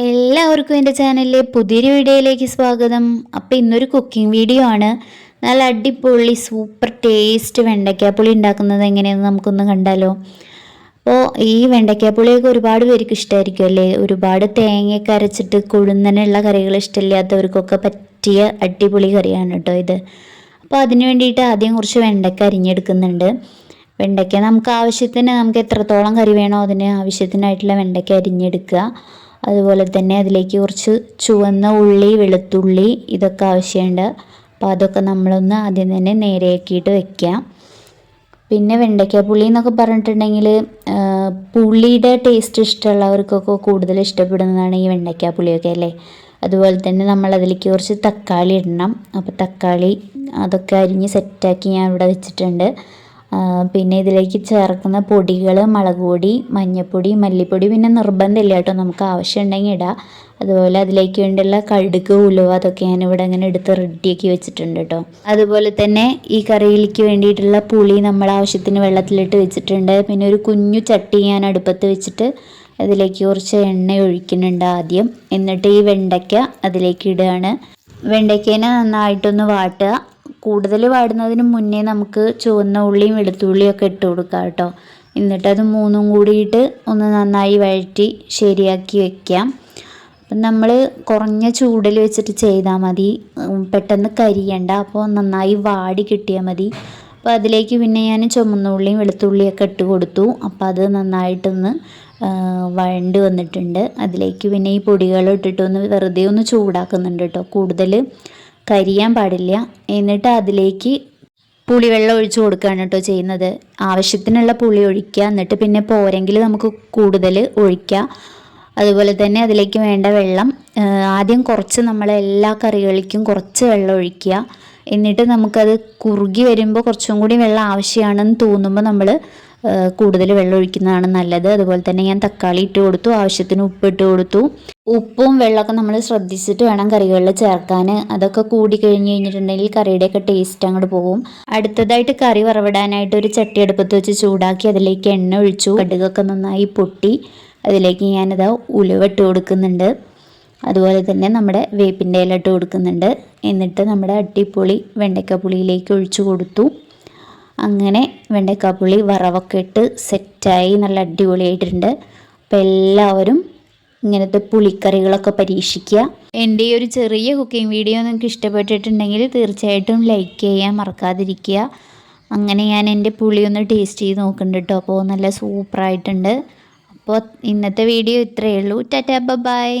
എല്ലാവർക്കും എൻ്റെ ചാനലിലെ പുതിയൊരു വീഡിയോയിലേക്ക് സ്വാഗതം. അപ്പോൾ ഇന്നൊരു കുക്കിംഗ് വീഡിയോ ആണ്. നല്ല അടിപൊളി സൂപ്പർ ടേസ്റ്റ് വെണ്ടയ്ക്കാപ്പുളി ഉണ്ടാക്കുന്നത് എങ്ങനെയെന്ന് നമുക്കൊന്ന് കണ്ടാലോ. അപ്പോൾ ഈ വെണ്ടയ്ക്കാപ്പുളിയൊക്കെ ഒരുപാട് പേർക്ക് ഇഷ്ടമായിരിക്കും അല്ലേ. ഒരുപാട് തേങ്ങയൊക്കെ അരച്ചിട്ട് കൊഴുന്നനുള്ള കറികൾ ഇഷ്ടമില്ലാത്തവർക്കൊക്കെ പറ്റിയ അടിപൊളി കറിയാണ് കേട്ടോ ഇത്. അപ്പോൾ അതിന് വേണ്ടിയിട്ട് ആദ്യം കുറച്ച് വെണ്ടയ്ക്ക അരിഞ്ഞെടുക്കുന്നുണ്ട്. വെണ്ടയ്ക്ക നമുക്ക് എത്രത്തോളം കറി വേണോ അതിന് ആവശ്യത്തിനായിട്ടുള്ള വെണ്ടയ്ക്ക അരിഞ്ഞെടുക്കുക. അതുപോലെ തന്നെ അതിലേക്ക് കുറച്ച് ചുവന്ന ഉള്ളി, വെളുത്തുള്ളി ഇതൊക്കെ ആവശ്യമുണ്ട്. അപ്പോൾ അതൊക്കെ നമ്മളൊന്ന് ആദ്യം തന്നെ നേരെയാക്കിയിട്ട് വെക്കാം. പിന്നെ വെണ്ടയ്ക്ക എന്നൊക്കെ പറഞ്ഞിട്ടുണ്ടെങ്കിൽ പുളിയുടെ ടേസ്റ്റ് ഇഷ്ടമുള്ളവർക്കൊക്കെ കൂടുതൽ ഇഷ്ടപ്പെടുന്നതാണ് ഈ വെണ്ടയ്ക്ക പുളിയൊക്കെ അല്ലേ. അതുപോലെ തന്നെ നമ്മളതിലേക്ക് കുറച്ച് തക്കാളി ഇടണം. അപ്പോൾ തക്കാളി അതൊക്കെ അരിഞ്ഞ് സെറ്റാക്കി ഞാൻ ഇവിടെ വെച്ചിട്ടുണ്ട്. പിന്നെ ഇതിലേക്ക് ചേർക്കുന്ന പൊടികൾ മുളക് പൊടി, മഞ്ഞൾപ്പൊടി, മല്ലിപ്പൊടി പിന്നെ നിർബന്ധമില്ല കേട്ടോ, നമുക്ക് ആവശ്യമുണ്ടെങ്കിൽ ഇടാം. അതുപോലെ അതിലേക്ക് വേണ്ടിയുള്ള കടുക്, ഉലുവ അതൊക്കെ ഞാനിവിടെ ഇങ്ങനെ എടുത്ത് റെഡിയാക്കി വെച്ചിട്ടുണ്ട് കേട്ടോ. അതുപോലെ തന്നെ ഈ കറിയിലേക്ക് വേണ്ടിയിട്ടുള്ള പുളി നമ്മൾ ആവശ്യത്തിന് വെള്ളത്തിലിട്ട് വെച്ചിട്ടുണ്ട്. പിന്നെ ഒരു കുഞ്ഞു ചട്ടി ഞാൻ അടുപ്പത്ത് വെച്ചിട്ട് അതിലേക്ക് കുറച്ച് എണ്ണ ഒഴിക്കുന്നുണ്ട് ആദ്യം. എന്നിട്ട് ഈ വെണ്ടയ്ക്ക അതിലേക്ക് ഇടുകയാണ്. വെണ്ടയ്ക്കേനെ നന്നായിട്ടൊന്ന് വാട്ടുക. കൂടുതൽ വാടുന്നതിന് മുന്നേ നമുക്ക് ചുവന്ന ഉള്ളിയും വെളുത്തുള്ളിയും ഒക്കെ ഇട്ട് കൊടുക്കാം കേട്ടോ. എന്നിട്ടത് മൂന്നും കൂടിയിട്ട് ഒന്ന് നന്നായി വഴറ്റി ശരിയാക്കി വെക്കാം. അപ്പം നമ്മൾ കുറഞ്ഞ ചൂടിൽ വെച്ചിട്ട് ചെയ്താൽ മതി, പെട്ടെന്ന് കരിയണ്ട. അപ്പോൾ നന്നായി വാടി കിട്ടിയാൽ മതി. അപ്പോൾ അതിലേക്ക് പിന്നെ ഞാൻ ചുവന്ന ഉള്ളിയും വെളുത്തുള്ളിയൊക്കെ ഇട്ട് കൊടുത്തു. അപ്പോൾ അത് നന്നായിട്ടൊന്ന് വഴണ്ട് വന്നിട്ടുണ്ട്. അതിലേക്ക് പിന്നെ ഈ പൊടികൾ ഇട്ടിട്ടൊന്ന് വെറുതെ ഒന്ന് ചൂടാക്കുന്നുണ്ട് കേട്ടോ, കൂടുതൽ കരിയാൻ പാടില്ല. എന്നിട്ട് അതിലേക്ക് പുളിവെള്ളം ഒഴിച്ച് കൊടുക്കുകയാണ് കേട്ടോ ചെയ്യുന്നത്. ആവശ്യത്തിനുള്ള പുളി ഒഴിക്കുക. എന്നിട്ട് പിന്നെ പോരെങ്കിൽ നമുക്ക് കൂടുതൽ ഒഴിക്കുക. അതുപോലെ തന്നെ അതിലേക്ക് വേണ്ട വെള്ളം ആദ്യം കുറച്ച് നമ്മൾ എല്ലാ കറികളിലേക്കും കുറച്ച് വെള്ളം ഒഴിക്കുക. എന്നിട്ട് നമുക്കത് കുറുകി വരുമ്പോൾ കുറച്ചും കൂടി വെള്ളം ആവശ്യമാണെന്ന് തോന്നുമ്പോൾ നമ്മൾ കൂടുതൽ വെള്ളം ഒഴിക്കുന്നതാണ് നല്ലത്. അതുപോലെ തന്നെ ഞാൻ തക്കാളി ഇട്ട് കൊടുത്തു, ആവശ്യത്തിന് ഉപ്പ് ഇട്ട് കൊടുത്തു. ഉപ്പും വെള്ളമൊക്കെ നമ്മൾ ശ്രദ്ധിച്ചിട്ട് വേണം കറികളിൽ ചേർക്കാൻ. അതൊക്കെ കൂടി കഴിഞ്ഞിട്ടുണ്ടെങ്കിൽ കറിയുടെയൊക്കെ ടേസ്റ്റ് അങ്ങോട്ട് പോകും. അടുത്തതായിട്ട് കറി വറവിടാനായിട്ട് ഒരു ചട്ടി അടുപ്പത്ത് വെച്ച് ചൂടാക്കി അതിലേക്ക് എണ്ണ ഒഴിച്ചു. കടുകൊക്കെ നന്നായി പൊട്ടി അതിലേക്ക് ഞാനിതാ ഉലുവ ഇട്ട് കൊടുക്കുന്നുണ്ട്. അതുപോലെ തന്നെ നമ്മുടെ വേപ്പിൻ്റെ ഇല ഇട്ട് കൊടുക്കുന്നുണ്ട്. എന്നിട്ട് നമ്മുടെ അടിപൊളി വെണ്ടയ്ക്കാപ്പുളിയിലേക്ക് ഒഴിച്ചു കൊടുത്തു. അങ്ങനെ വെണ്ടയ്ക്കാപ്പുളി വറവൊക്കെ ഇട്ട് സെറ്റായി നല്ല അടിപൊളിയായിട്ടുണ്ട്. അപ്പോൾ എല്ലാവരും ഇങ്ങനത്തെ പുളിക്കറികളൊക്കെ പരീക്ഷിക്കുക. എൻ്റെ ഈ ഒരു ചെറിയ കുക്കിംഗ് വീഡിയോ നിങ്ങൾക്ക് ഇഷ്ടപ്പെട്ടിട്ടുണ്ടെങ്കിൽ തീർച്ചയായിട്ടും ലൈക്ക് ചെയ്യാൻ മറക്കാതിരിക്കുക. അങ്ങനെ ഞാൻ എൻ്റെ പുളി ഒന്ന് ടേസ്റ്റ് ചെയ്ത് നോക്കുന്നുണ്ട് കേട്ടോ. അപ്പോൾ നല്ല സൂപ്പറായിട്ടുണ്ട്. അപ്പോൾ ഇന്നത്തെ വീഡിയോ ഇത്രയേ ഉള്ളൂ. Tata bye.